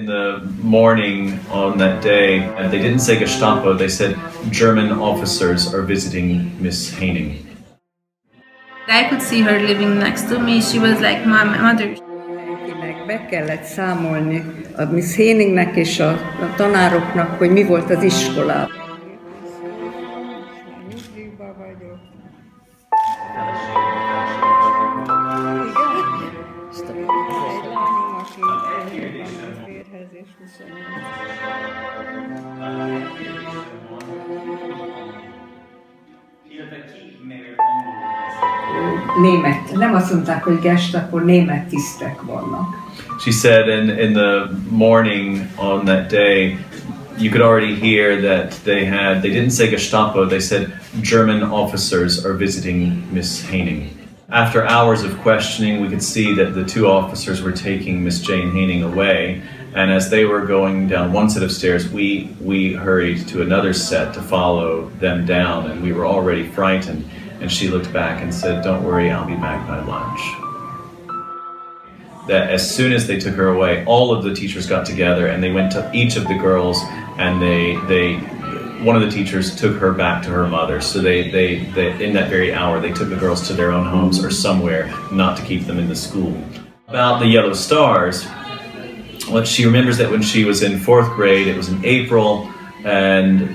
the morning on that day, they didn't say Gestapo, they said German officers are visiting Miss Haining. I could see her living next to me. She was like my mother. Be kellett számolni a Miss Hainingnek és a tanároknak, hogy mi volt az iskolában. Nyugdíjban vagyok. Egy lányom, aki férhez és 28. Német. Nem azt mondták, hogy Gestapo, német tisztek vannak. She said in the morning on that day, you could already hear that they didn't say Gestapo, they said German officers are visiting Miss Haining. After hours of questioning, we could see that the two officers were taking Miss Jane Haining away, and as they were going down one set of stairs, we hurried to another set to follow them down, and we were already frightened. And she looked back and said, "Don't worry, I'll be back by lunch." That as soon as they took her away, all of the teachers got together and they went to each of the girls, and one of the teachers took her back to her mother. So they in that very hour, they took the girls to their own homes or somewhere, not to keep them in the school. About the yellow stars, well, she remembers that when she was in 4th grade, it was in April, and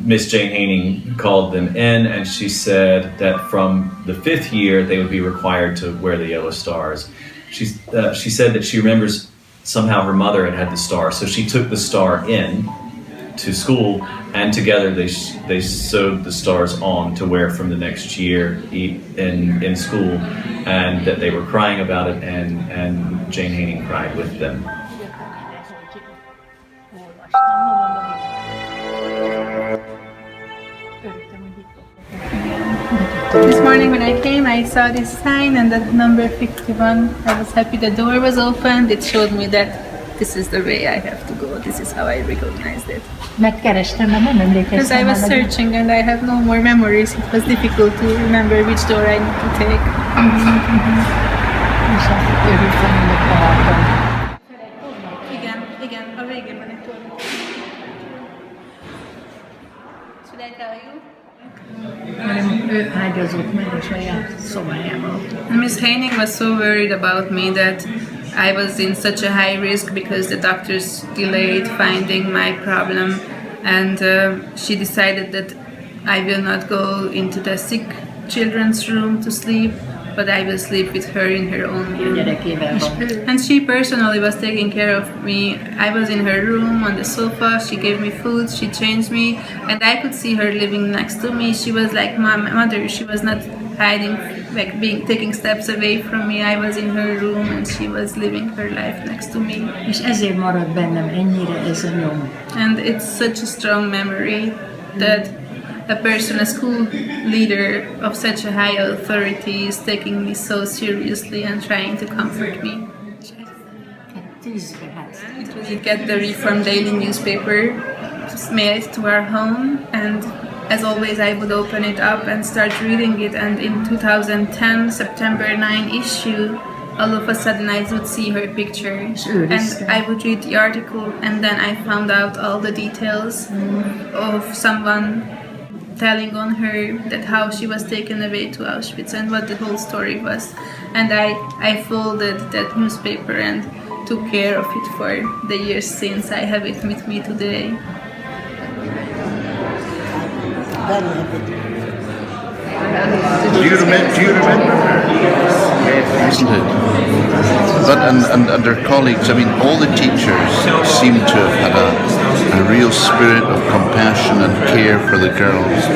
Miss Jane Haining called them in, and she said that from the 5th year they would be required to wear the yellow stars. She said that she remembers somehow her mother had the star, so she took the star in to school, and together they sewed the stars on to wear from the next year in school, and that they were crying about it, and Jane Haining cried with them. This morning when I came, I saw this sign and the number 51. I was happy the door was opened. It showed me that this is the way I have to go. This is how I recognized it. Megkerestem, mert nem emlékeztem. Because I was searching and I have no more memories. It was difficult to remember which door I need to take. És örültem, hogy megtaláltam. Igen, a végén van egy torna. Should I tell you? Ő ágyazott meg a saját szobájában. Miss Haining was so worried about me that I was in such a high risk because the doctors delayed finding my problem, and she decided that I will not go into the sick children's room to sleep, but I will sleep with her in her own room. And she personally was taking care of me. I was in her room on the sofa, she gave me food, she changed me, and I could see her living next to me. She was like my mother, she was not hiding, like taking steps away from me. I was in her room and she was living her life next to me. És ezért maradt bennem ennyire ez a nyom. And it's such a strong memory that a person, a school leader of such a high authority is taking me so seriously and trying to comfort me. We get the Reform Daily newspaper mailed to our home, and as always I would open it up and start reading it, and in 2010 September 9 issue, all of a sudden I would see her picture and I would read the article, and then I found out all the details of someone telling on her that how she was taken away to Auschwitz and what the whole story was. And I folded that newspaper and took care of it for the years since. I have it with me today. Do you remember her? Isn't it? But and their colleagues, I mean, all the teachers seem to have had a real spirit of compassion and care for the girls.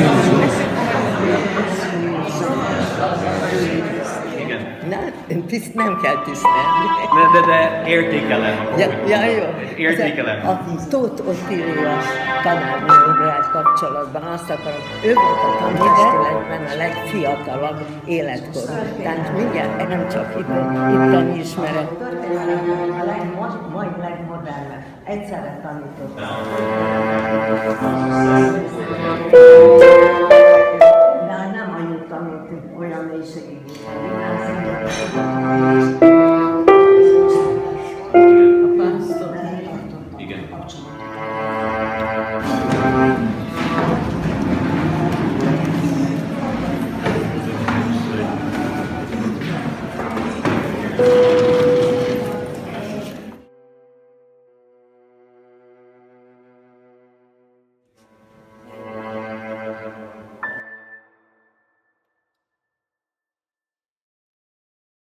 Nem kell tisztelni. De értékelem. Ja, jó. Értékelem. A Tóth Ottília tanárnővel kapcsolatban azt akarom, ő volt a tanártestületben a legfiatalabb életkorú. Tehát mindjárt, nem csak itteni ismeret. Majd legmodernebb. Egyszerre tanítottam. De nem annyit tanultunk, olyan mélységig. Amen.